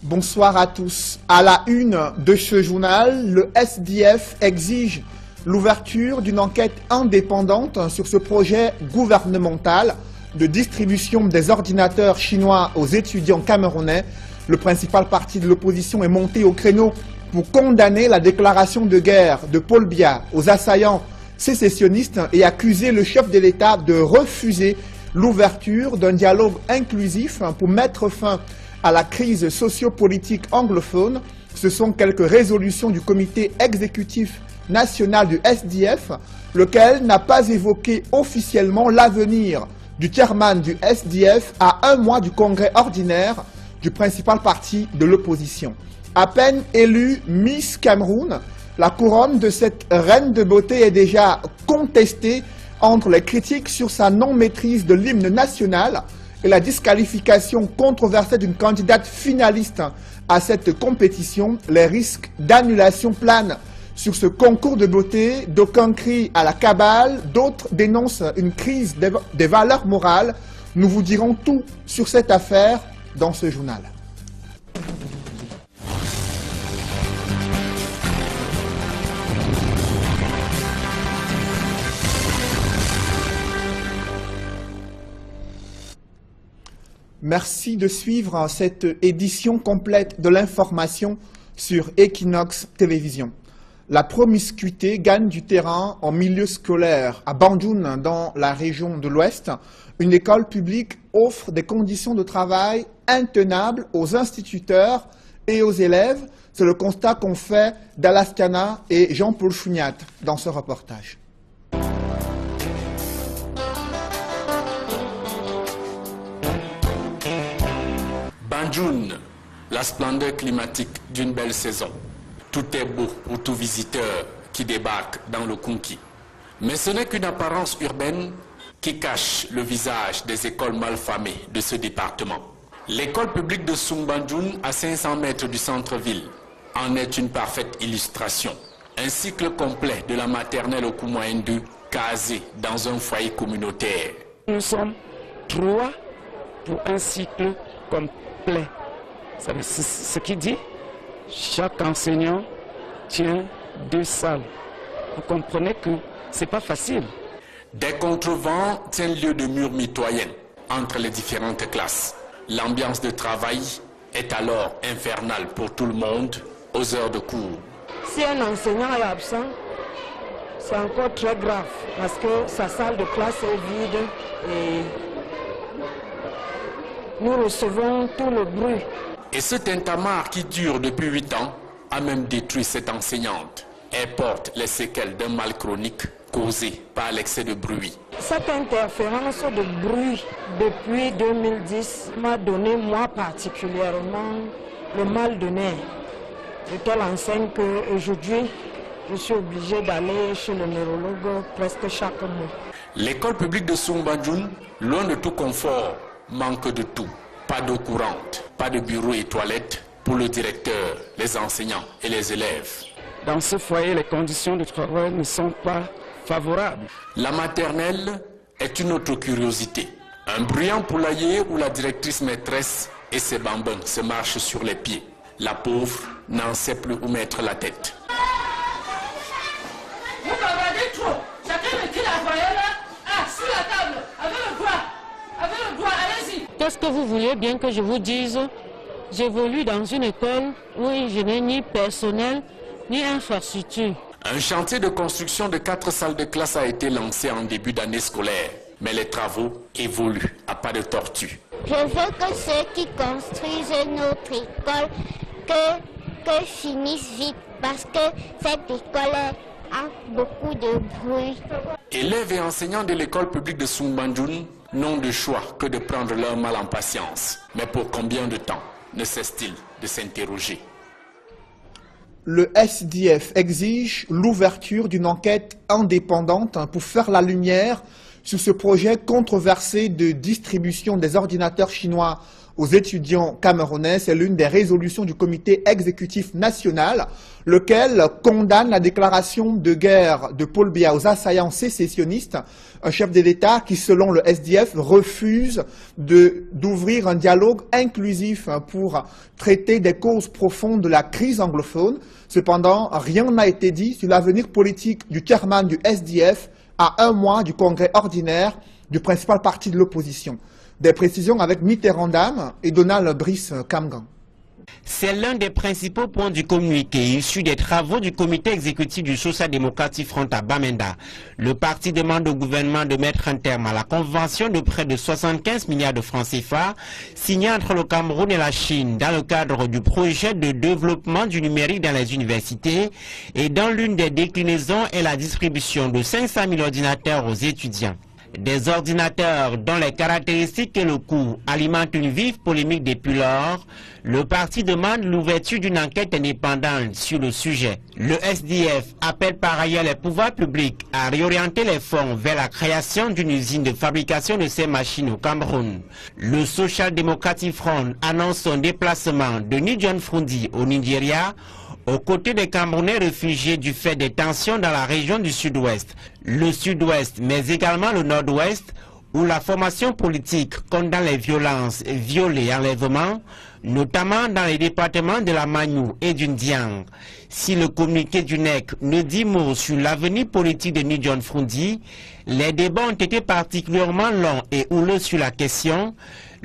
Bonsoir à tous. À la une de ce journal, le SDF exige l'ouverture d'une enquête indépendante sur ce projet gouvernemental de distribution des ordinateurs chinois aux étudiants camerounais. Le principal parti de l'opposition est monté au créneau pour condamner la déclaration de guerre de Paul Biya aux assaillants sécessionnistes et accuser le chef de l'État de refuser l'ouverture d'un dialogue inclusif pour mettre fin à la crise sociopolitique anglophone. Ce sont quelques résolutions du comité exécutif national du SDF, lequel n'a pas évoqué officiellement l'avenir du chairman du SDF à un mois du congrès ordinaire du principal parti de l'opposition. À peine élue Miss Cameroun, la couronne de cette reine de beauté est déjà contestée entre les critiques sur sa non-maîtrise de l'hymne national et la disqualification controversée d'une candidate finaliste à cette compétition. Les risques d'annulation planent sur ce concours de beauté. D'aucuns crient à la cabale, d'autres dénoncent une crise des valeurs morales. Nous vous dirons tout sur cette affaire dans ce journal. Merci de suivre cette édition complète de l'information sur Equinox Télévision. La promiscuité gagne du terrain en milieu scolaire. À Bandjoun, dans la région de l'Ouest, une école publique offre des conditions de travail intenables aux instituteurs et aux élèves. C'est le constat qu'ont fait Dalaskana et Jean-Paul Chouniat dans ce reportage. Bandjoun, la splendeur climatique d'une belle saison. Tout est beau pour tout visiteur qui débarque dans le Konki. Mais ce n'est qu'une apparence urbaine qui cache le visage des écoles malfamées de ce département. L'école publique de Soumbandjoun, à 500 mètres du centre-ville, en est une parfaite illustration. Un cycle complet de la maternelle au coût moyen 2, casé dans un foyer communautaire. Nous sommes 3 pour un cycle complet. C'est ce qui dit chaque enseignant tient 2 salles. Vous comprenez que ce n'est pas facile. Des contrevents tiennent lieu de murs mitoyens entre les différentes classes. L'ambiance de travail est alors infernale pour tout le monde aux heures de cours. Si un enseignant est absent, c'est encore très grave parce que sa salle de classe est vide et nous recevons tout le bruit. Et ce tintamarre qui dure depuis 8 ans a même détruit cette enseignante. Elle porte les séquelles d'un mal chronique causé par l'excès de bruit. Cette interférence de bruit depuis 2010 m'a donné moi particulièrement le mal de nerfs. De telle enseigne qu'aujourd'hui, je suis obligé d'aller chez le neurologue presque chaque mois. L'école publique de Soumbandjoun, loin de tout confort, manque de tout. Pas d'eau courante, pas de bureau et toilettes pour le directeur, les enseignants et les élèves. Dans ce foyer, les conditions de travail ne sont pas favorables. La maternelle est une autre curiosité. Un bruyant poulailler où la directrice maîtresse et ses bambins se marchent sur les pieds. La pauvre n'en sait plus où mettre la tête. Vous bavardez trop. Chacun met la voyelle là, sur la table, avec le doigt. Avec le doigt, allez-y. Qu'est-ce que vous voulez bien que je vous dise? J'évolue dans une école où je n'ai ni personnel ni infrastructure. Un chantier de construction de 4 salles de classe a été lancé en début d'année scolaire. Mais les travaux évoluent à pas de tortue. Je veux que ceux qui construisent notre école que finissent vite parce que cette école a beaucoup de bruit. Élèves et enseignants de l'école publique de Soumbandjoun n'ont de choix que de prendre leur mal en patience. Mais pour combien de temps ne cesse-t-il de s'interroger? Le SDF exige l'ouverture d'une enquête indépendante pour faire la lumière sur ce projet controversé de distribution des ordinateurs chinois aux étudiants camerounais. C'est l'une des résolutions du comité exécutif national, lequel condamne la déclaration de guerre de Paul Biya aux assaillants sécessionnistes, un chef de l'État qui, selon le SDF, refuse d'ouvrir un dialogue inclusif pour traiter des causes profondes de la crise anglophone. Cependant, rien n'a été dit sur l'avenir politique du chairman du SDF à un mois du congrès ordinaire du principal parti de l'opposition. Des précisions avec Mitterrand Dam et Donald Brice Kamgan. C'est l'un des principaux points du communiqué issu des travaux du comité exécutif du Social Democratic Front à Bamenda. Le parti demande au gouvernement de mettre un terme à la convention de près de 75 milliards de francs CFA signée entre le Cameroun et la Chine dans le cadre du projet de développement du numérique dans les universités, et dans l'une des déclinaisons est la distribution de 500 000 ordinateurs aux étudiants. Des ordinateurs dont les caractéristiques et le coût alimentent une vive polémique depuis lors. Le parti demande l'ouverture d'une enquête indépendante sur le sujet. Le SDF appelle par ailleurs les pouvoirs publics à réorienter les fonds vers la création d'une usine de fabrication de ces machines au Cameroun. Le Social Democratic Front annonce son déplacement de Nidjon Frundi au Nigeria, aux côtés des Camerounais réfugiés du fait des tensions dans la région du Sud-Ouest. Le Sud-Ouest, mais également le Nord-Ouest, où la formation politique condamne les violences, viols et enlèvements, notamment dans les départements de la Magnou et du Ndiang. Si le communiqué du NEC ne dit mot sur l'avenir politique de Nidjon Frundi, les débats ont été particulièrement longs et houleux sur la question.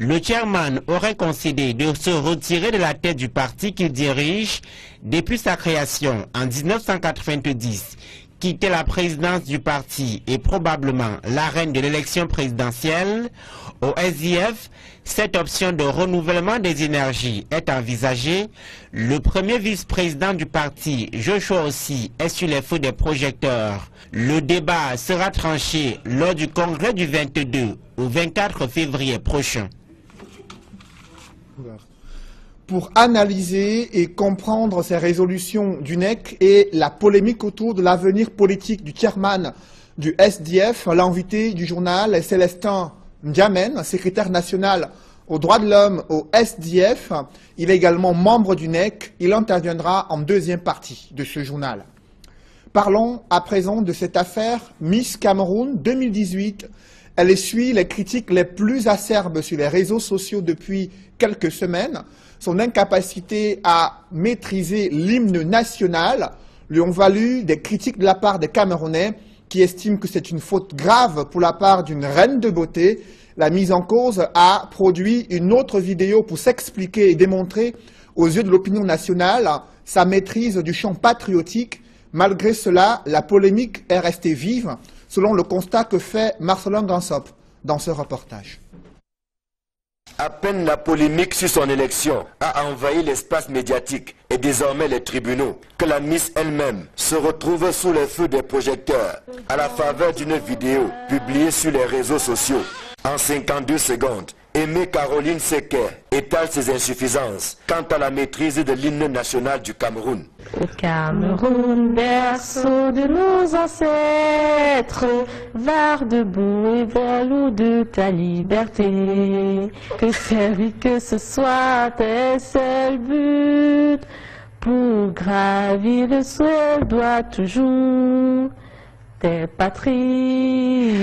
Le chairman aurait concédé de se retirer de la tête du parti qu'il dirige depuis sa création en 1990, quitter la présidence du parti et probablement l'arène de l'élection présidentielle. Au SDF, cette option de renouvellement des énergies est envisagée. Le premier vice-président du parti, Joshua aussi, est sur les feux des projecteurs. Le débat sera tranché lors du congrès du 22 au 24 février prochain. Pour analyser et comprendre ces résolutions du NEC et la polémique autour de l'avenir politique du chairman du SDF, l'invité du journal est Célestin Ndiamen, secrétaire national aux droits de l'homme au SDF. Il est également membre du NEC. Il interviendra en deuxième partie de ce journal. Parlons à présent de cette affaire Miss Cameroun 2018. Elle essuie les critiques les plus acerbes sur les réseaux sociaux depuis quelques semaines. Son incapacité à maîtriser l'hymne national lui ont valu des critiques de la part des Camerounais qui estiment que c'est une faute grave pour la part d'une reine de beauté. La mise en cause a produit une autre vidéo pour s'expliquer et démontrer aux yeux de l'opinion nationale sa maîtrise du chant patriotique. Malgré cela, la polémique est restée vive, selon le constat que fait Marcelin Gansop dans ce reportage. À peine la polémique sur son élection a envahi l'espace médiatique et désormais les tribunaux, que la Miss elle-même se retrouve sous les feux des projecteurs à la faveur d'une vidéo publiée sur les réseaux sociaux. En 52 secondes, Aimée Caroline Sequet étale ses insuffisances quant à la maîtrise de l'hymne national du Cameroun. Au Cameroun, berceau de nos ancêtres, var debout et vers l'eau de ta liberté. Que servi que ce soit tes seuls buts, pour gravir le ciel doit toujours tes patries,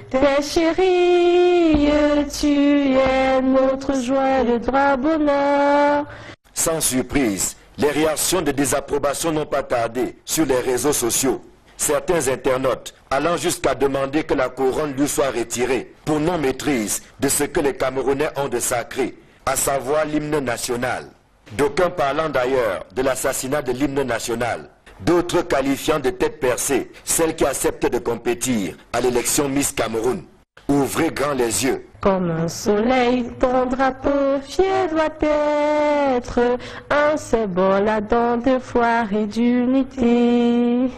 tes chéries, tu es notre joie, le droit bonheur. Sans surprise, les réactions de désapprobation n'ont pas tardé sur les réseaux sociaux. Certains internautes allant jusqu'à demander que la couronne lui soit retirée pour non-maîtrise de ce que les Camerounais ont de sacré, à savoir l'hymne national. D'aucuns parlant d'ailleurs de l'assassinat de l'hymne national. D'autres qualifiant de tête percée celle qui accepte de compétir à l'élection Miss Cameroun. Ouvrez grand les yeux. Comme un soleil, ton drapeau fier doit être un symbole à dents de foi et d'unité.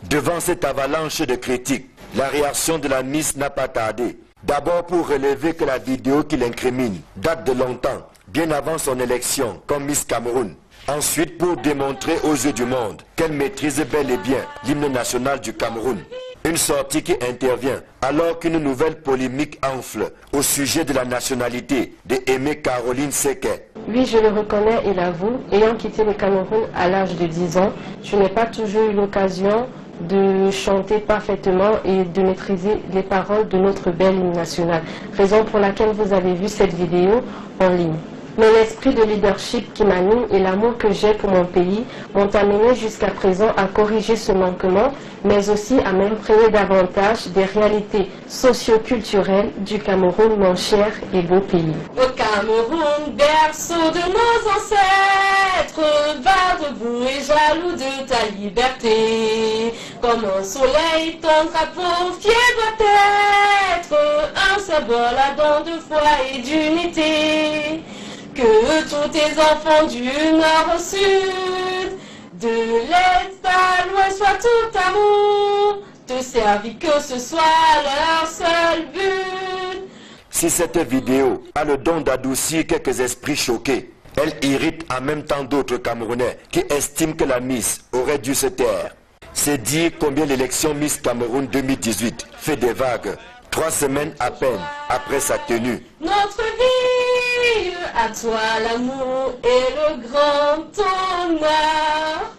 Devant cette avalanche de critiques, la réaction de la Miss n'a pas tardé. D'abord pour relever que la vidéo qui l'incrimine date de longtemps, bien avant son élection comme Miss Cameroun. Ensuite pour démontrer aux yeux du monde qu'elle maîtrise bel et bien l'hymne national du Cameroun. Une sortie qui intervient alors qu'une nouvelle polémique enfle au sujet de la nationalité de Aimée Caroline Seke. Oui, je le reconnais et l'avoue, ayant quitté le Cameroun à l'âge de 10 ans, je n'ai pas toujours eu l'occasion de chanter parfaitement et de maîtriser les paroles de notre belle hymne nationale, raison pour laquelle vous avez vu cette vidéo en ligne. Mais l'esprit de leadership qui m'anime et l'amour que j'ai pour mon pays m'ont amené jusqu'à présent à corriger ce manquement, mais aussi à m'imprégner davantage des réalités socio-culturelles du Cameroun, mon cher et beau pays. Le Cameroun, berceau de nos ancêtres, va debout et jaloux de ta liberté. Comme un soleil, ton drapeau fier doit être un symbole à don de foi et d'unité. Que tous tes enfants du nord au sud, de l'est à l'ouest soient tout amour, te servir que ce soit leur seul but. Si cette vidéo a le don d'adoucir quelques esprits choqués, elle irrite en même temps d'autres Camerounais qui estiment que la Miss aurait dû se taire. C'est dire combien l'élection Miss Cameroun 2018 fait des vagues, 3 semaines à peine après sa tenue. Notre vie, à toi l'amour et le grand honneur.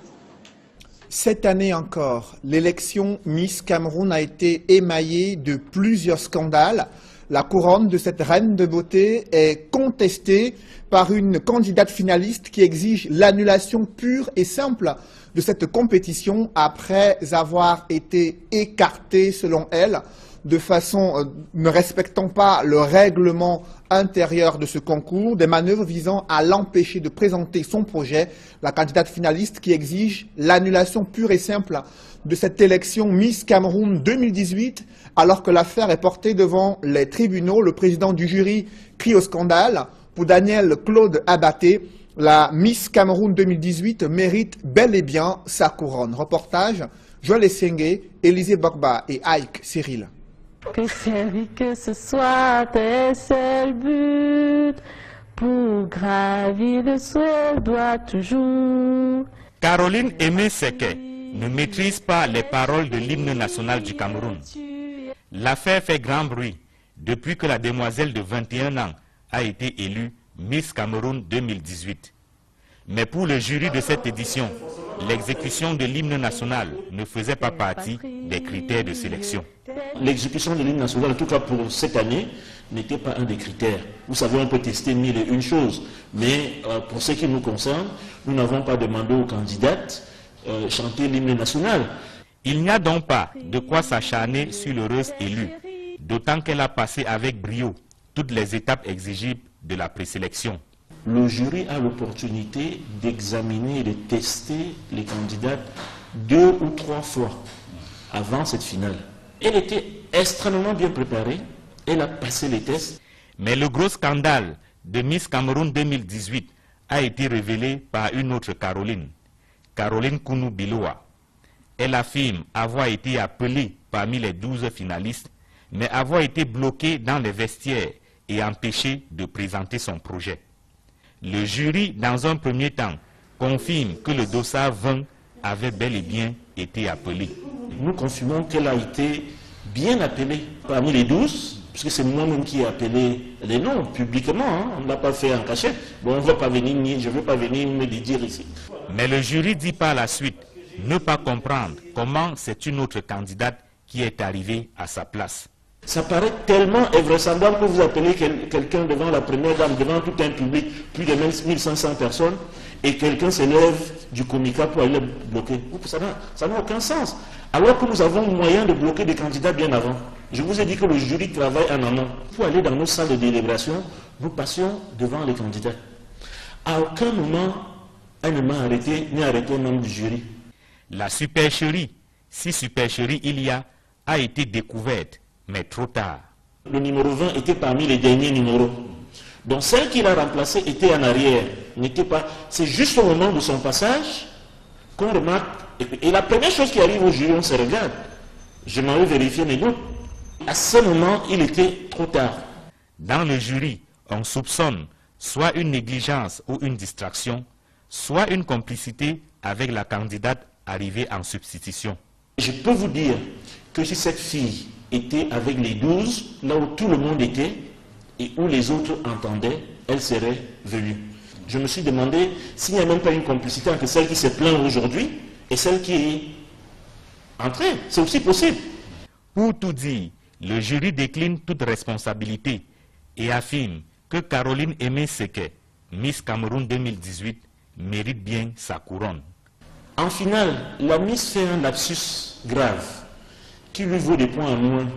Cette année encore, l'élection Miss Cameroun a été émaillée de plusieurs scandales. La couronne de cette reine de beauté est contestée par une candidate finaliste qui exige l'annulation pure et simple de cette compétition après avoir été écartée, selon elle, de façon ne respectant pas le règlement intérieur de ce concours, des manœuvres visant à l'empêcher de présenter son projet. La candidate finaliste qui exige l'annulation pure et simple de cette élection Miss Cameroun 2018, alors que l'affaire est portée devant les tribunaux. Le président du jury crie au scandale. Pour Daniel Claude Abaté, la Miss Cameroun 2018 mérite bel et bien sa couronne. Reportage, Joël Essengé, Élisée Bogba et Ike Cyril. Que servir que ce soit un seul but, pour gravir le souhait doit toujours. Caroline Aimée Seke ne maîtrise pas les paroles de l'hymne national du Cameroun. L'affaire fait grand bruit depuis que la demoiselle de 21 ans a été élue Miss Cameroun 2018. Mais pour le jury de cette édition, l'exécution de l'hymne national ne faisait pas partie des critères de sélection. L'exécution de l'hymne national, en tout cas pour cette année, n'était pas un des critères. Vous savez, on peut tester 1001 choses, mais pour ce qui nous concerne, nous n'avons pas demandé aux candidates chanter l'hymne national. Il n'y a donc pas de quoi s'acharner sur l'heureuse élue, d'autant qu'elle a passé avec brio toutes les étapes exigibles de la présélection. Le jury a l'opportunité d'examiner et de tester les candidates 2 ou 3 fois avant cette finale. Elle était extrêmement bien préparée, elle a passé les tests. Mais le gros scandale de Miss Cameroun 2018 a été révélé par une autre Caroline, Caroline Kounou Biloa. Elle affirme avoir été appelée parmi les 12 finalistes, mais avoir été bloquée dans les vestiaires et empêchée de présenter son projet. Le jury, dans un premier temps, confirme que le dossard 20 avait bel et bien été appelé. Nous confirmons qu'elle a été bien appelée parmi les 12, puisque c'est moi-même qui ai appelé les noms publiquement, hein, on ne l'a pas fait en cachette. Bon, je ne veux pas venir me le dire ici. Mais le jury dit par la suite ne pas comprendre comment c'est une autre candidate qui est arrivée à sa place. Ça paraît tellement invraisemblable que vous appelez quelqu'un devant la première dame, devant tout un public, plus de 1500 personnes, et quelqu'un s'élève du comica pour aller bloquer. Ça n'a aucun sens. Alors que nous avons moyen de bloquer des candidats bien avant. Je vous ai dit que le jury travaille en amont. Pour aller dans nos salles de délibération, nous passions devant les candidats. À aucun moment, elle ne m'a arrêté, ni arrêté au nom du jury. La supercherie, si supercherie il y a été découverte, mais trop tard. Le numéro 20 était parmi les derniers numéros. Donc celle qui l'a remplacée était en arrière. C'est juste au moment de son passage qu'on remarque. Et la première chose qui arrive au jury, on se regarde. Je m'en vais vérifier mes notes. À ce moment, il était trop tard. Dans le jury, on soupçonne soit une négligence ou une distraction, soit une complicité avec la candidate arrivée en substitution. Je peux vous dire que si cette fille était avec les 12, là où tout le monde était et où les autres entendaient, elle serait venue. Je me suis demandé s'il n'y a même pas une complicité entre celle qui se plaint aujourd'hui et celle qui est entrée. C'est aussi possible. Pour tout dire, le jury décline toute responsabilité et affirme que Caroline Aimé Seke, Miss Cameroun 2018, mérite bien sa couronne. En finale, la Miss fait un lapsus grave qui lui vaut des points en moins.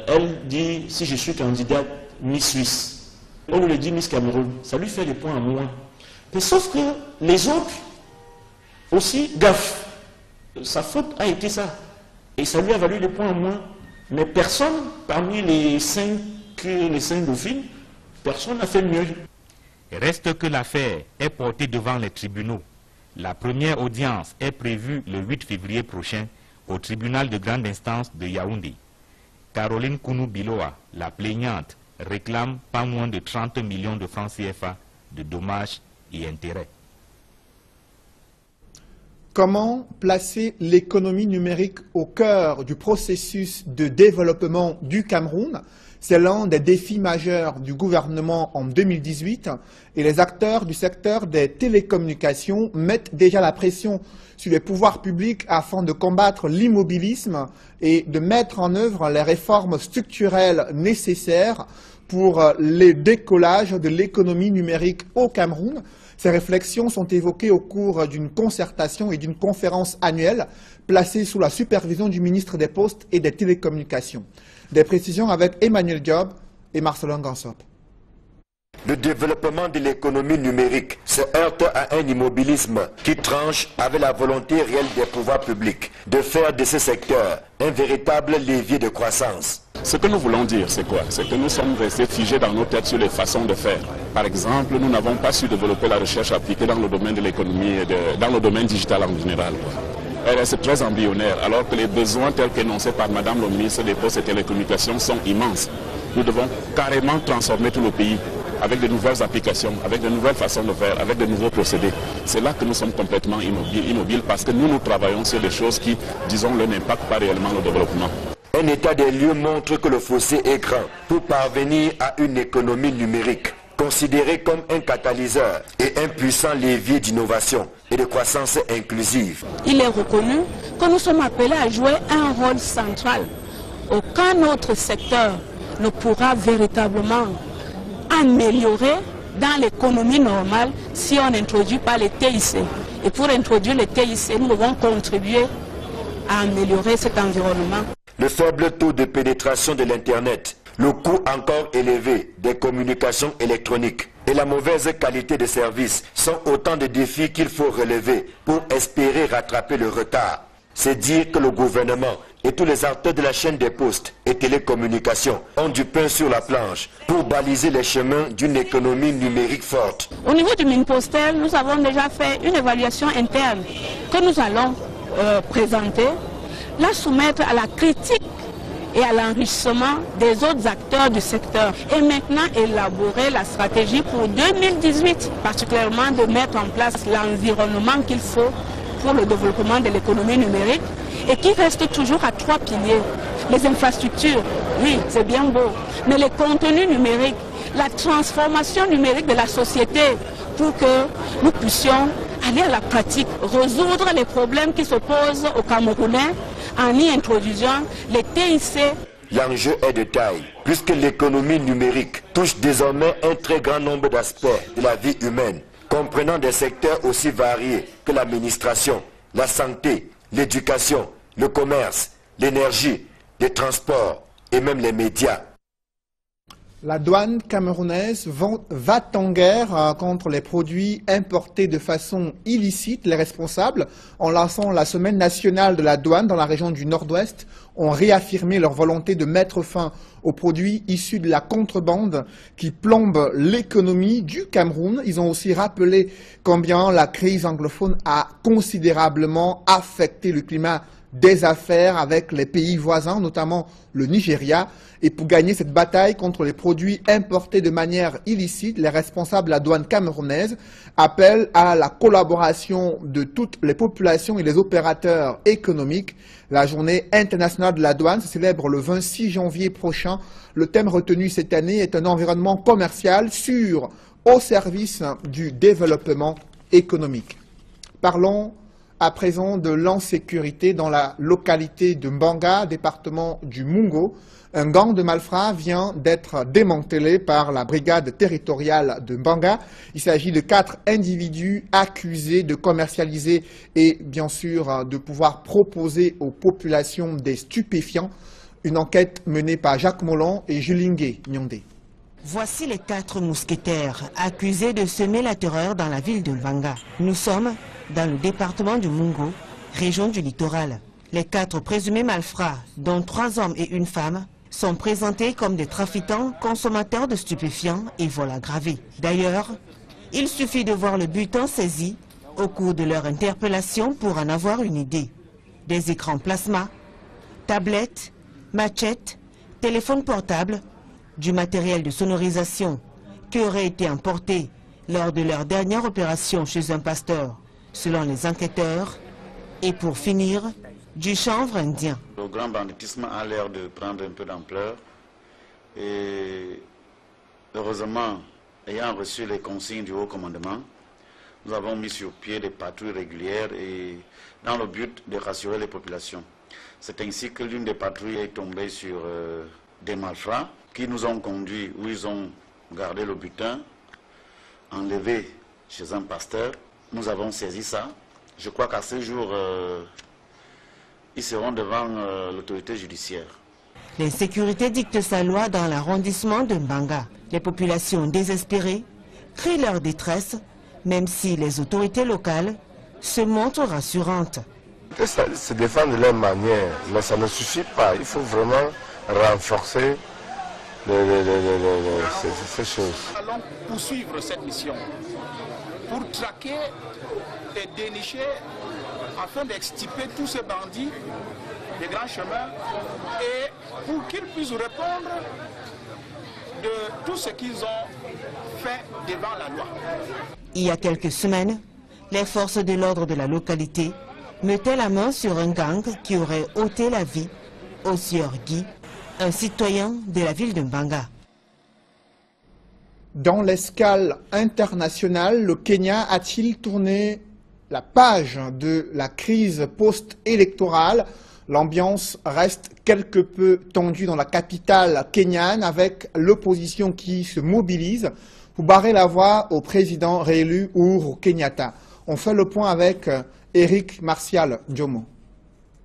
Elle dit, si je suis candidate Miss Suisse, on lui dit Miss Cameroun, ça lui fait des points en moins. Mais sauf que les autres aussi gaffent. Sa faute a été ça. Et ça lui a valu des points en moins. Mais personne, parmi les cinq dauphines, personne n'a fait mieux. Reste que l'affaire est portée devant les tribunaux. La première audience est prévue le 8 février prochain au tribunal de grande instance de Yaoundé. Caroline Kounou Biloa, la plaignante, réclame pas moins de 30 millions de francs CFA de dommages et intérêts. Comment placer l'économie numérique au cœur du processus de développement du Cameroun? C'est l'un des défis majeurs du gouvernement en 2018 et les acteurs du secteur des télécommunications mettent déjà la pression sur les pouvoirs publics afin de combattre l'immobilisme et de mettre en œuvre les réformes structurelles nécessaires pour le décollage de l'économie numérique au Cameroun. Ces réflexions sont évoquées au cours d'une concertation et d'une conférence annuelle placée sous la supervision du ministre des Postes et des Télécommunications. Des précisions avec Emmanuel Diop et Marcelin Gansop. Le développement de l'économie numérique se heurte à un immobilisme qui tranche avec la volonté réelle des pouvoirs publics de faire de ce secteur un véritable levier de croissance. Ce que nous voulons dire, c'est quoi? C'est que nous sommes restés figés dans nos têtes sur les façons de faire. Par exemple, nous n'avons pas su développer la recherche appliquée dans le domaine de l'économie et dans le domaine digital en général. C'est très embryonnaire, alors que les besoins tels qu'énoncés par Madame le ministre des Postes et Télécommunications sont immenses. Nous devons carrément transformer tout le pays avec de nouvelles applications, avec de nouvelles façons de faire, avec de nouveaux procédés. C'est là que nous sommes complètement immobiles parce que nous travaillons sur des choses qui, disons-le, n'impactent pas réellement le développement. Un état des lieux montre que le fossé est grand pour parvenir à une économie numérique, considérée comme un catalyseur et un puissant levier d'innovation et de croissance inclusive. Il est reconnu que nous sommes appelés à jouer un rôle central. Aucun autre secteur ne pourra véritablement améliorer dans l'économie normale si on n'introduit pas les TIC. Et pour introduire les TIC, nous devons contribuer à améliorer cet environnement. Le faible taux de pénétration de l'Internet, le coût encore élevé des communications électroniques et la mauvaise qualité de service sont autant de défis qu'il faut relever pour espérer rattraper le retard. C'est dire que le gouvernement et tous les acteurs de la chaîne des postes et télécommunications ont du pain sur la planche pour baliser les chemins d'une économie numérique forte. Au niveau du Minpostel, nous avons déjà fait une évaluation interne que nous allons présenter, la soumettre à la critique et à l'enrichissement des autres acteurs du secteur. Et maintenant élaborer la stratégie pour 2018, particulièrement de mettre en place l'environnement qu'il faut pour le développement de l'économie numérique et qui reste toujours à 3 piliers. Les infrastructures, oui, c'est bien beau, mais les contenus numériques, la transformation numérique de la société pour que nous puissions aller à la pratique, résoudre les problèmes qui se posent aux Camerounais en y introduisant les TIC. L'enjeu est de taille, puisque l'économie numérique touche désormais un très grand nombre d'aspects de la vie humaine, comprenant des secteurs aussi variés que l'administration, la santé, l'éducation, le commerce, l'énergie, les transports et même les médias. La douane camerounaise va en guerre contre les produits importés de façon illicite. Les responsables, en lançant la semaine nationale de la douane dans la région du Nord-Ouest, ont réaffirmé leur volonté de mettre fin aux produits issus de la contrebande qui plombe l'économie du Cameroun. Ils ont aussi rappelé combien la crise anglophone a considérablement affecté le climat des affaires avec les pays voisins, notamment le Nigeria. Et pour gagner cette bataille contre les produits importés de manière illicite, les responsables de la douane camerounaise appellent à la collaboration de toutes les populations et les opérateurs économiques. La journée internationale de la douane se célèbre le 26 janvier prochain. Le thème retenu cette année est un environnement commercial sûr au service du développement économique. Parlons à présent de l'insécurité dans la localité de Mbanga, département du Mungo. Un gang de malfrats vient d'être démantelé par la brigade territoriale de Mbanga. Il s'agit de 4 individus accusés de commercialiser et bien sûr de pouvoir proposer aux populations des stupéfiants. Une enquête menée par Jacques Molon et Julingue Nyondé. Voici les 4 mousquetaires accusés de semer la terreur dans la ville de Mbanga. Nous sommes dans le département du Mungo, région du littoral. Les 4 présumés malfrats, dont 3 hommes et une femme, sont présentés comme des trafiquants, consommateurs de stupéfiants et vols aggravés. D'ailleurs, il suffit de voir le butin saisi au cours de leur interpellation pour en avoir une idée. Des écrans plasma, tablettes, machettes, téléphones portables, du matériel de sonorisation qui aurait été emporté lors de leur dernière opération chez un pasteur, selon les enquêteurs, et pour finir, du chanvre indien. Le grand banditisme a l'air de prendre un peu d'ampleur et heureusement, ayant reçu les consignes du haut commandement, nous avons mis sur pied des patrouilles régulières et dans le but de rassurer les populations. C'est ainsi que l'une des patrouilles est tombée sur des malfrats qui nous ont conduits où ils ont gardé le butin, enlevé chez un pasteur. Nous avons saisi ça. Je crois qu'à ce jour, ils seront devant l'autorité judiciaire. L'insécurité dicte sa loi dans l'arrondissement de Mbanga. Les populations désespérées crient leur détresse, même si les autorités locales se montrent rassurantes. Se défendre de leur manière, mais ça ne suffit pas. Il faut vraiment renforcer ces choses. Nous allons poursuivre cette mission pour traquer et dénicher afin d'extirper tous ces bandits des grands chemins et pour qu'ils puissent répondre de tout ce qu'ils ont fait devant la loi. Il y a quelques semaines, les forces de l'ordre de la localité mettaient la main sur un gang qui aurait ôté la vie au sieur Guy, un citoyen de la ville de Mbanga. Dans l'escale internationale, le Kenya a-t-il tourné la page de la crise post-électorale? L'ambiance reste quelque peu tendue dans la capitale kenyane avec l'opposition qui se mobilise pour barrer la voie au président réélu Uhuru Kenyatta. On fait le point avec Eric Martial Diomo.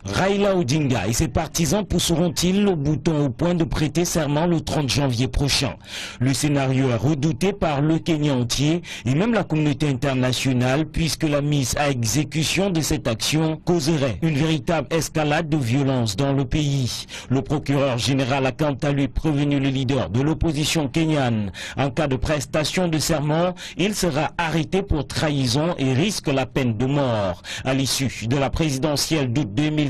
Raila Odinga et ses partisans pousseront-ils le bouton au point de prêter serment le 30 janvier prochain? Le scénario est redouté par le Kenya entier et même la communauté internationale puisque la mise à exécution de cette action causerait une véritable escalade de violence dans le pays. Le procureur général a quant à lui prévenu le leader de l'opposition kenyane. En cas de prestation de serment, il sera arrêté pour trahison et risque la peine de mort. À l'issue de la présidentielle d'août 2017,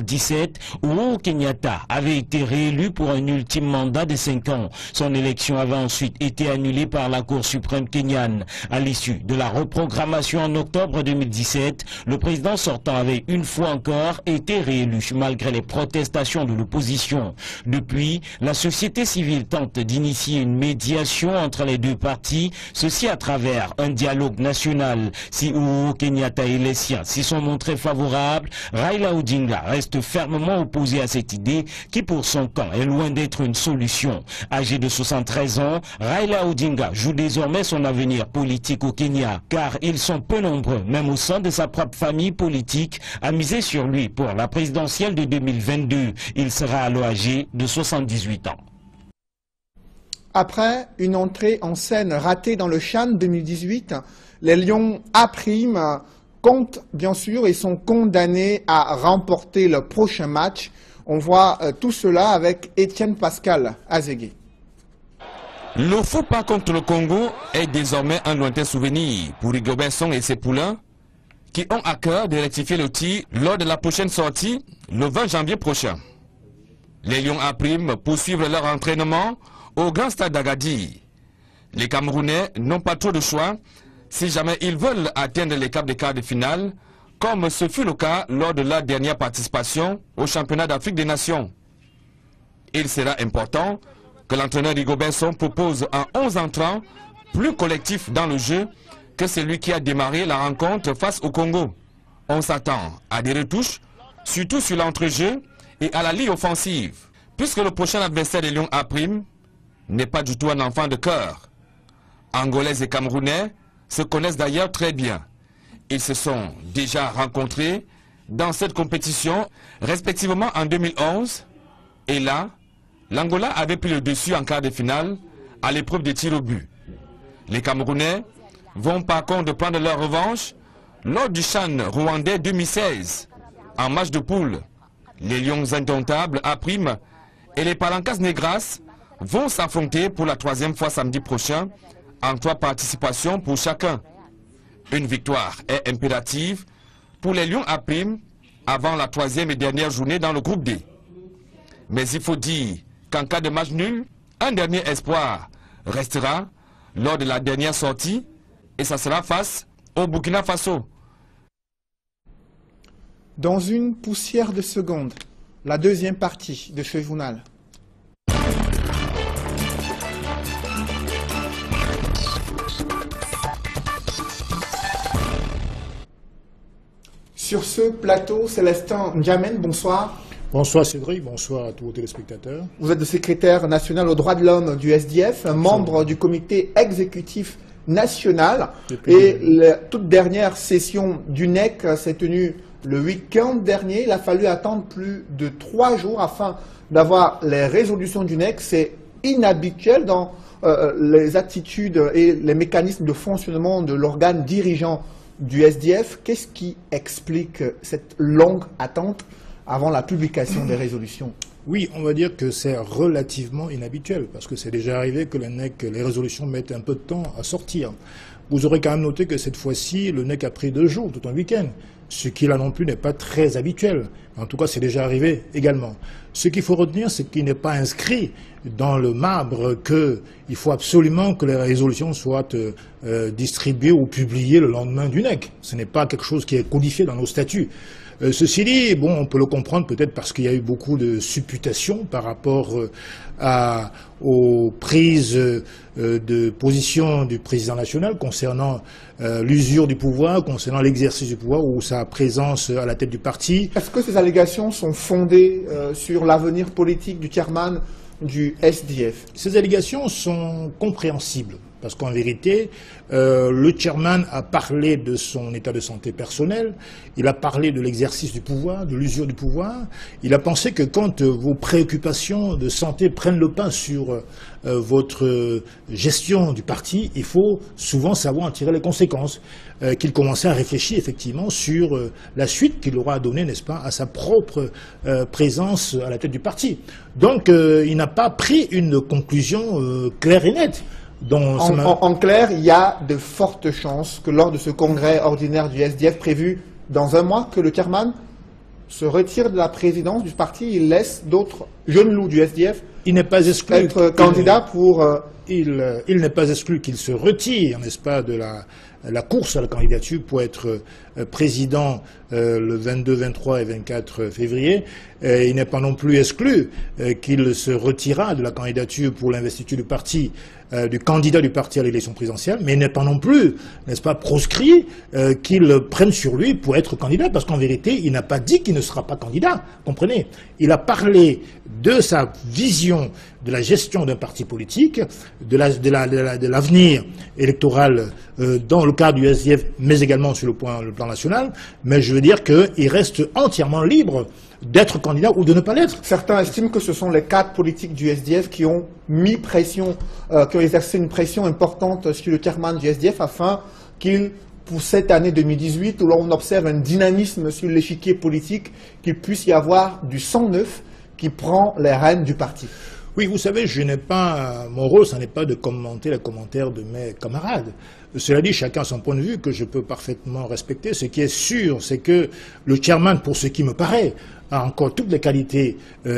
Uhuru Kenyatta avait été réélu pour un ultime mandat de 5 ans. Son élection avait ensuite été annulée par la Cour suprême kenyane. À l'issue de la reprogrammation en octobre 2017, le président sortant avait une fois encore été réélu malgré les protestations de l'opposition. Depuis, la société civile tente d'initier une médiation entre les deux partis, ceci à travers un dialogue national. Si Uhuru Kenyatta et les siens s'y sont montrés favorables, Raila Odinga reste fermement opposé à cette idée qui pour son camp est loin d'être une solution. Âgé de 73 ans, Raila Odinga joue désormais son avenir politique au Kenya car ils sont peu nombreux, même au sein de sa propre famille politique, à miser sur lui pour la présidentielle de 2022. Il sera alors âgé de 78 ans. Après une entrée en scène ratée dans le CHAN 2018, les Lions A' comptent bien sûr et sont condamnés à remporter le prochain match. On voit tout cela avec Étienne Pascal Azégué. Le faux pas contre le Congo est désormais un lointain souvenir pour Rigobert Song et ses poulains qui ont à cœur de rectifier le tir lors de la prochaine sortie, le 20 janvier prochain. Les Lions A' poursuivent leur entraînement au Grand Stade d'Agadir. Les Camerounais n'ont pas trop de choix si jamais ils veulent atteindre les quarts de finale, comme ce fut le cas lors de leur dernière participation au championnat d'Afrique des Nations. Il sera important que l'entraîneur Rigobert propose un 11 entrants plus collectif dans le jeu que celui qui a démarré la rencontre face au Congo. On s'attend à des retouches, surtout sur l'entrejeu et à la ligne offensive, puisque le prochain adversaire des Lions A' n'est pas du tout un enfant de cœur. Angolais et Camerounais se connaissent d'ailleurs très bien. Ils se sont déjà rencontrés dans cette compétition, respectivement en 2011, et là, l'Angola avait pris le dessus en quart de finale à l'épreuve des tirs au but. Les Camerounais vont par contre prendre leur revanche lors du CHAN rwandais 2016. En match de poule, les Lions indomptables A' et les Palancas Negras vont s'affronter pour la 3e fois samedi prochain en 3 participations pour chacun. Une victoire est impérative pour les Lions A' avant la 3e et dernière journée dans le groupe D. Mais il faut dire qu'en cas de match nul, un dernier espoir restera lors de la dernière sortie et ça sera face au Burkina Faso. Dans une poussière de seconde, la deuxième partie de ce journal. Sur ce plateau, Célestin N'Djamène, bonsoir. Bonsoir Cédric, bonsoir à tous vos téléspectateurs. Vous êtes le secrétaire national aux droits de l'homme du SDF, membre du comité exécutif national. Et la toute dernière session du NEC s'est tenue le week-end dernier. Il a fallu attendre plus de 3 jours afin d'avoir les résolutions du NEC. C'est inhabituel dans les attitudes et les mécanismes de fonctionnement de l'organe dirigeant du SDF. Qu'est-ce qui explique cette longue attente avant la publication des résolutions? Oui, on va dire que c'est relativement inhabituel, parce que c'est déjà arrivé que les résolutions mettent un peu de temps à sortir. Vous aurez quand même noté que cette fois-ci, le NEC a pris 2 jours, tout un week-end, ce qui là non plus n'est pas très habituel. En tout cas, c'est déjà arrivé également. Ce qu'il faut retenir, c'est qu'il n'est pas inscrit dans le marbre qu'il faut absolument que les résolutions soient distribuées ou publiées le lendemain du NEC. Ce n'est pas quelque chose qui est codifié dans nos statuts. Ceci dit, bon, on peut le comprendre peut-être parce qu'il y a eu beaucoup de supputations par rapport aux prises de position du président national concernant l'usure du pouvoir, concernant l'exercice du pouvoir ou sa présence à la tête du parti. Est-ce que ces allégations sont fondées sur l'avenir politique du chairman du SDF? Ces allégations sont compréhensibles. Parce qu'en vérité, le chairman a parlé de son état de santé personnel, il a parlé de l'exercice du pouvoir, de l'usure du pouvoir. Il a pensé que quand vos préoccupations de santé prennent le pas sur votre gestion du parti, il faut souvent savoir en tirer les conséquences. Qu'il commençait à réfléchir effectivement sur la suite qu'il aura à donner, n'est-ce pas, à sa propre présence à la tête du parti. Donc il n'a pas pris une conclusion claire et nette. En clair, il y a de fortes chances que lors de ce congrès ordinaire du SDF prévu dans 1 mois, que le chairman se retire de la présidence du parti, il laisse d'autres jeunes loups du SDF être candidats pour... Il n'est pas exclu qu'il se retire, n'est-ce pas, de la course à la candidature pour être président le 22, 23 et 24 février. Il n'est pas non plus exclu qu'il se retirera de la candidature pour l'investiture du parti, du candidat du parti à l'élection présidentielle, mais il n'est pas non plus, n'est-ce pas, proscrit qu'il prenne sur lui pour être candidat, parce qu'en vérité, il n'a pas dit qu'il ne sera pas candidat, comprenez? Il a parlé de sa vision de la gestion d'un parti politique, de l'avenir électoral dans le cadre du SDF, mais également sur le plan national, mais je veux dire qu'il reste entièrement libre d'être candidat ou de ne pas l'être. Certains estiment que ce sont les cadres politiques du SDF qui ont mis pression, qui ont exercé une pression importante sur le chairman du SDF afin qu'il, pour cette année 2018, où l'on observe un dynamisme sur l'échiquier politique, qu'il puisse y avoir du sang neuf qui prend les rênes du parti. Oui, vous savez, mon rôle, ce n'est pas de commenter les commentaires de mes camarades. Cela dit, chacun a son point de vue que je peux parfaitement respecter. Ce qui est sûr, c'est que le chairman, pour ce qui me paraît, a encore toutes les qualités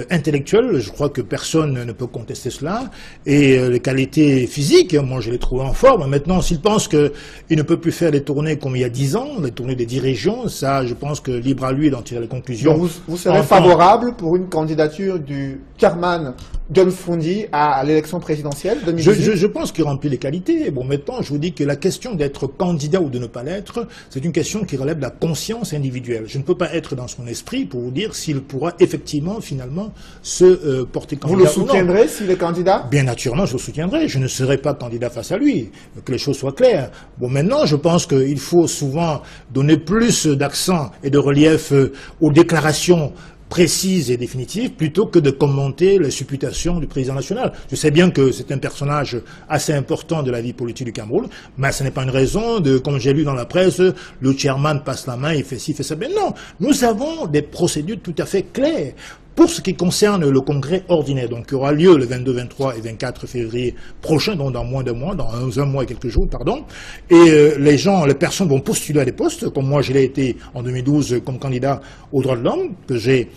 intellectuelles. Je crois que personne ne peut contester cela. Et les qualités physiques, moi je les trouve en forme. Maintenant, s'il pense qu'il ne peut plus faire des tournées comme il y a 10 ans, les tournées des 10 régions, ça, je pense que libre à lui d'en tirer les conclusions. Donc vous serez favorable pour une candidature du chairman John Frondi à l'élection présidentielle 2018? Je pense qu'il remplit les qualités. Bon, maintenant, je vous dis que la question d'être candidat ou de ne pas l'être, c'est une question qui relève de la conscience individuelle. Je ne peux pas être dans son esprit pour vous dire s'il pourra effectivement, finalement, se porter candidat. Vous le soutiendrez s'il est candidat? Bien naturellement, je le soutiendrai. Je ne serai pas candidat face à lui. Que les choses soient claires. Bon, maintenant, je pense qu'il faut souvent donner plus d'accent et de relief aux déclarations précise et définitive, plutôt que de commenter les supputations du président national. Je sais bien que c'est un personnage assez important de la vie politique du Cameroun, mais ce n'est pas une raison de, comme j'ai lu dans la presse, le chairman passe la main, il fait ci, il fait ça. Mais non, nous avons des procédures tout à fait claires. Pour ce qui concerne le congrès ordinaire, donc qui aura lieu le 22, 23 et 24 février prochain, donc dans moins d'un mois, dans un mois et quelques jours, pardon, et les personnes vont postuler à des postes, comme moi je l'ai été en 2012 comme candidat aux droits de l'homme, que j'ai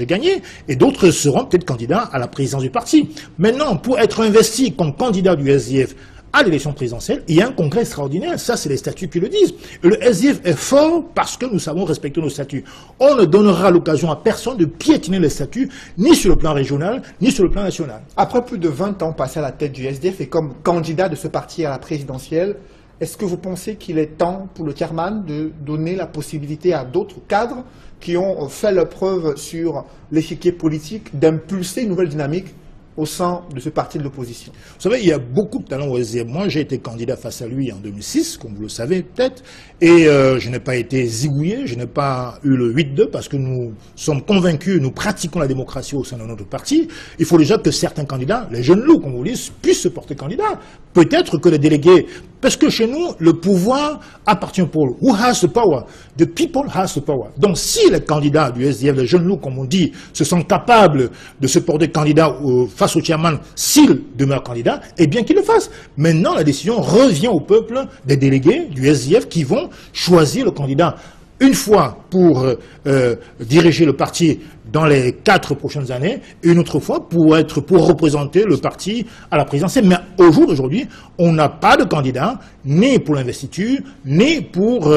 gagné, et d'autres seront peut-être candidats à la présidence du parti. Maintenant, pour être investi comme candidat du SDF à l'élection présidentielle, il y a un congrès extraordinaire. Ça, c'est les statuts qui le disent. Et le SDF est fort parce que nous savons respecter nos statuts. On ne donnera l'occasion à personne de piétiner les statuts, ni sur le plan régional, ni sur le plan national. Après plus de 20 ans passés à la tête du SDF et comme candidat de ce parti à la présidentielle, est-ce que vous pensez qu'il est temps pour le chairman de donner la possibilité à d'autres cadres qui ont fait leur preuve sur l'échiquier politique d'impulser une nouvelle dynamique au sein de ce parti de l'opposition? Vous savez, il y a beaucoup de talents au SDF. Moi, j'ai été candidat face à lui en 2006, comme vous le savez peut-être, et je n'ai pas été zigouillé, je n'ai pas eu le 8-2, parce que nous sommes convaincus, nous pratiquons la démocratie au sein de notre parti. Il faut déjà que certains candidats, les jeunes loups, comme vous le dites, puissent se porter candidat. Peut-être que les délégués, parce que chez nous, le pouvoir appartient au peuple. Who has the power? The people has the power. Donc si les candidats du SDF, les jeunes loups, comme on dit, se sont capables de se porter candidat face au chairman, s'il demeure candidat, eh bien qu'il le fasse. Maintenant, la décision revient au peuple des délégués du SDF qui vont choisir le candidat. Une fois pour diriger le parti dans les 4 prochaines années, et une autre fois pour représenter le parti à la présidentielle. Mais au jour d'aujourd'hui, on n'a pas de candidat, ni pour l'investiture, ni pour,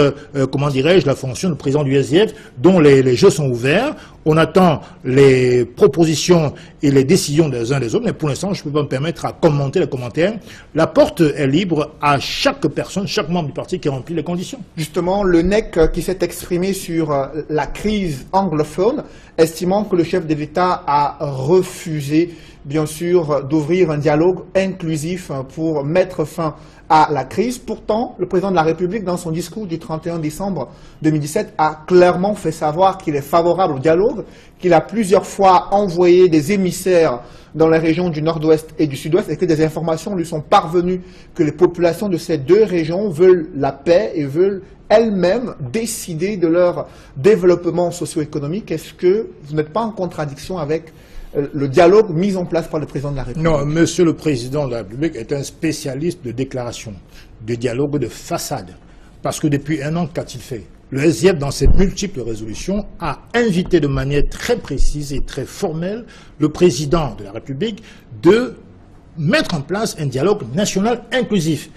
comment dirais-je, la fonction de président du SDF, dont les jeux sont ouverts. On attend les propositions et les décisions des uns des autres, mais pour l'instant, je ne peux pas me permettre à commenter les commentaires. La porte est libre à chaque personne, chaque membre du parti qui remplit les conditions. Justement, le NEC qui s'est exprimé sur la crise anglophone, estimant que le chef de l'État a refusé, bien sûr, d'ouvrir un dialogue inclusif pour mettre fin à la crise. Pourtant, le président de la République, dans son discours du 31 décembre 2017, a clairement fait savoir qu'il est favorable au dialogue, qu'il a plusieurs fois envoyé des émissaires dans les régions du nord-ouest et du sud-ouest et que des informations lui sont parvenues que les populations de ces deux régions veulent la paix et veulent elles-mêmes décider de leur développement socio-économique. Est-ce que vous n'êtes pas en contradiction avec le dialogue mis en place par le président de la République? Non, monsieur le président de la République est un spécialiste de déclaration, de dialogue de façade. Parce que depuis un an, qu'a-t-il fait? Le SDF, dans ses multiples résolutions, a invité de manière très précise et très formelle le président de la République de mettre en place un dialogue national inclusif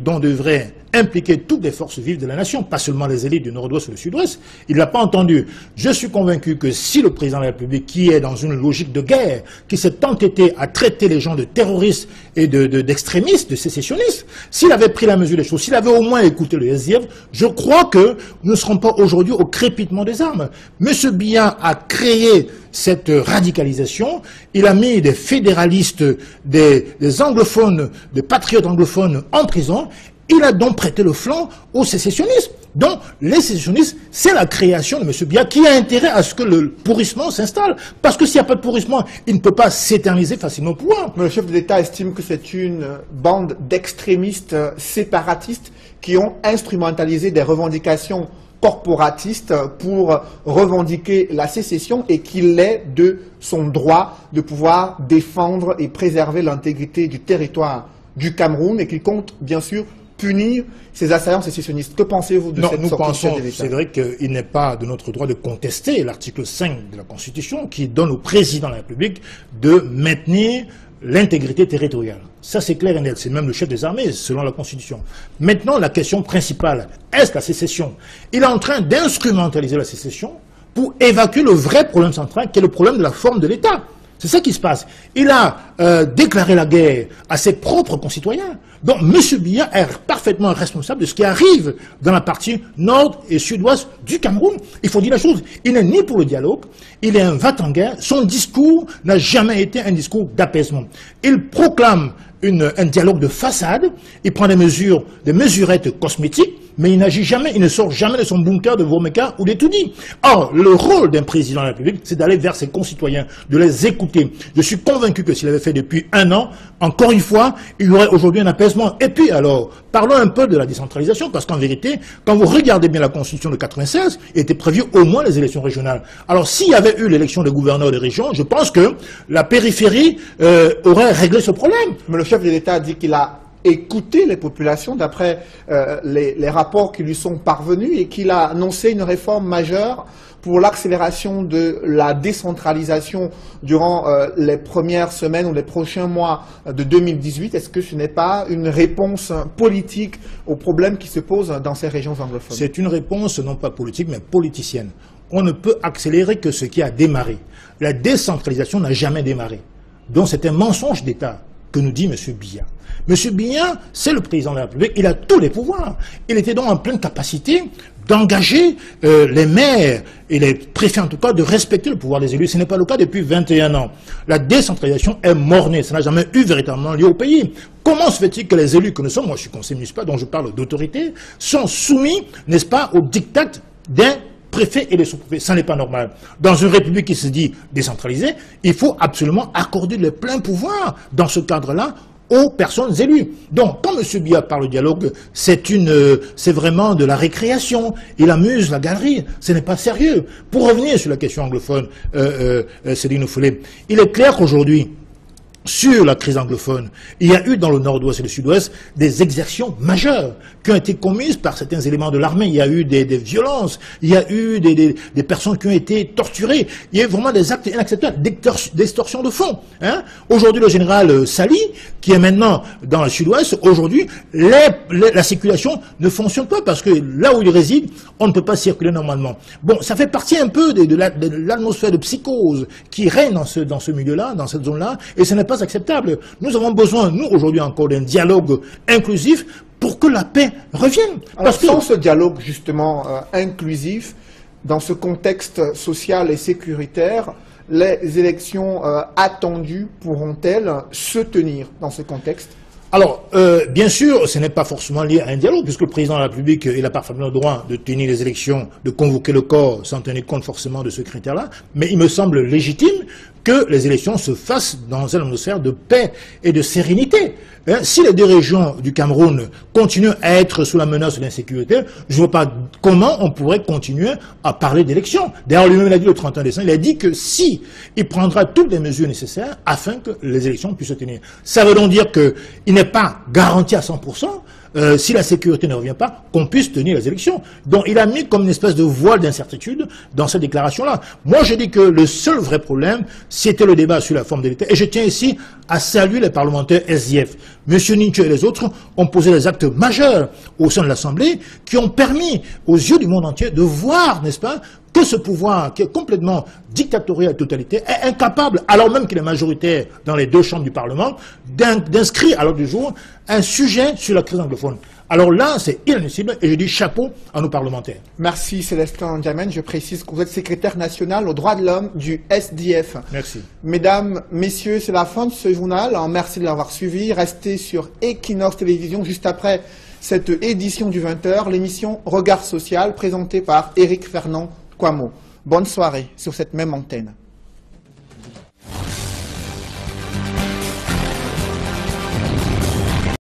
dont devrait impliquer toutes les forces vives de la nation, pas seulement les élites du nord-ouest ou du sud-ouest. Il ne l'a pas entendu. Je suis convaincu que si le président de la République, qui est dans une logique de guerre, qui s'est entêté à traiter les gens de terroristes et d'extrémistes, de sécessionnistes, s'il avait pris la mesure des choses, s'il avait au moins écouté le SDF, je crois que nous ne serons pas aujourd'hui au crépitement des armes. M. Biya a créé cette radicalisation, il a mis des fédéralistes, des anglophones, des patriotes anglophones en prison. Il a donc prêté le flanc aux sécessionnistes. Donc, les sécessionnistes, c'est la création de M. Biya qui a intérêt à ce que le pourrissement s'installe. Parce que s'il n'y a pas de pourrissement, il ne peut pas s'éterniser facilement au pouvoir. Mais le chef de l'État estime que c'est une bande d'extrémistes séparatistes qui ont instrumentalisé des revendications corporatiste pour revendiquer la sécession et qu'il est de son droit de pouvoir défendre et préserver l'intégrité du territoire du Cameroun et qu'il compte bien sûr punir ces assaillants sécessionnistes. Que pensez-vous de cette sortie de l'État? Cédric, qu'il n'est pas de notre droit de contester l'article 5 de la Constitution qui donne au président de la République de maintenir l'intégrité territoriale. Ça, c'est clair et net. C'est même le chef des armées, selon la Constitution. Maintenant, la question principale, est-ce la sécession? Il est en train d'instrumentaliser la sécession pour évacuer le vrai problème central, qui est le problème de la forme de l'État. C'est ça qui se passe. Il a déclaré la guerre à ses propres concitoyens. Donc, M. Biya est parfaitement responsable de ce qui arrive dans la partie nord et sud-ouest du Cameroun. Il faut dire la chose. Il n'est ni pour le dialogue, il est un va-t-en-guerre. Son discours n'a jamais été un discours d'apaisement. Il proclame un dialogue de façade, il prend des mesurettes cosmétiques, mais il n'agit jamais, il ne sort jamais de son bunker de Vomeka ou des Toudi. Or, le rôle d'un président de la République, c'est d'aller vers ses concitoyens, de les écouter. Je suis convaincu que s'il avait fait depuis 1 an, encore une fois, il y aurait aujourd'hui un apaisement. Et puis alors, parlons un peu de la décentralisation, parce qu'en vérité, quand vous regardez bien la Constitution de 96, il était prévu au moins les élections régionales. Alors, s'il y avait eu l'élection des gouverneurs des régions, je pense que la périphérie aurait réglé ce problème. Mais le chef de l'État a dit qu'il a écouté les populations d'après les rapports qui lui sont parvenus et qu'il a annoncé une réforme majeure pour l'accélération de la décentralisation durant les premières semaines ou les prochains mois de 2018. Est-ce que ce n'est pas une réponse politique aux problèmes qui se posent dans ces régions anglophones? C'est une réponse non pas politique mais politicienne. On ne peut accélérer que ce qui a démarré. La décentralisation n'a jamais démarré. Donc c'est un mensonge d'État que nous dit M. Biya. M. Biya, c'est le président de la République, il a tous les pouvoirs. Il était donc en pleine capacité d'engager les maires et les préfets en tout cas de respecter le pouvoir des élus. Ce n'est pas le cas depuis 21 ans. La décentralisation est mornée, ça n'a jamais eu véritablement lieu au pays. Comment se fait-il que les élus que nous sommes, moi je suis conseiller municipal dont je parle d'autorité, sont soumis, n'est-ce pas, au diktat d'un préfet et des sous-préfets? Ça n'est pas normal. Dans une république qui se dit décentralisée, il faut absolument accorder le plein pouvoir dans ce cadre-là aux personnes élues. Donc, quand M. Biya parle de dialogue, c'est vraiment de la récréation. Il amuse la galerie. Ce n'est pas sérieux. Pour revenir sur la question anglophone, Céline Oufoulet, il est clair qu'aujourd'hui, sur la crise anglophone, il y a eu dans le nord-ouest et le sud-ouest des exactions majeures qui ont été commises par certains éléments de l'armée. Il y a eu des violences, il y a eu des personnes qui ont été torturées. Il y a eu vraiment des actes inacceptables, d'extorsion de fonds. Hein. Aujourd'hui, le général Sali, qui est maintenant dans le sud-ouest, aujourd'hui, la circulation ne fonctionne pas parce que là où il réside, on ne peut pas circuler normalement. Bon, ça fait partie un peu de l'atmosphère de psychose qui règne dans ce milieu-là, dans cette zone-là, et ce n'est pas acceptable. Nous avons besoin, nous, aujourd'hui encore, d'un dialogue inclusif pour que la paix revienne. Parce que sans ce dialogue, justement, inclusif, dans ce contexte social et sécuritaire, les élections attendues pourront-elles se tenir dans ce contexte? Alors, bien sûr, ce n'est pas forcément lié à un dialogue, puisque le président de la République, il a parfaitement le droit de tenir les élections, de convoquer le corps sans tenir compte forcément de ce critère-là, mais il me semble légitime que les élections se fassent dans une atmosphère de paix et de sérénité. Si les deux régions du Cameroun continuent à être sous la menace de l'insécurité, je ne vois pas comment on pourrait continuer à parler d'élections. D'ailleurs, lui-même l'a dit le 31 décembre, il a dit que si il prendra toutes les mesures nécessaires afin que les élections puissent se tenir. Ça veut donc dire qu'il n'est pas garanti à 100%, si la sécurité ne revient pas, qu'on puisse tenir les élections. Donc il a mis comme une espèce de voile d'incertitude dans cette déclaration-là. Moi je dis que le seul vrai problème, c'était le débat sur la forme de l'État. Et je tiens ici à saluer les parlementaires SDF. M. Nincho et les autres ont posé des actes majeurs au sein de l'Assemblée qui ont permis aux yeux du monde entier de voir, n'est-ce pas, que ce pouvoir qui est complètement dictatorial et totalitaire est incapable, alors même qu'il est majoritaire dans les deux chambres du Parlement, d'inscrire à l'ordre du jour un sujet sur la crise anglophone. Alors là, c'est inadmissible et je dis chapeau à nos parlementaires. Merci Célestin Ndiamène. Je précise que vous êtes secrétaire national aux droits de l'homme du SDF. Merci. Mesdames, messieurs, c'est la fin de ce journal. Merci de l'avoir suivi. Restez sur Equinox Télévision juste après cette édition du 20h, l'émission Regard Social présentée par Éric Fernand Kouamo. Bonne soirée sur cette même antenne.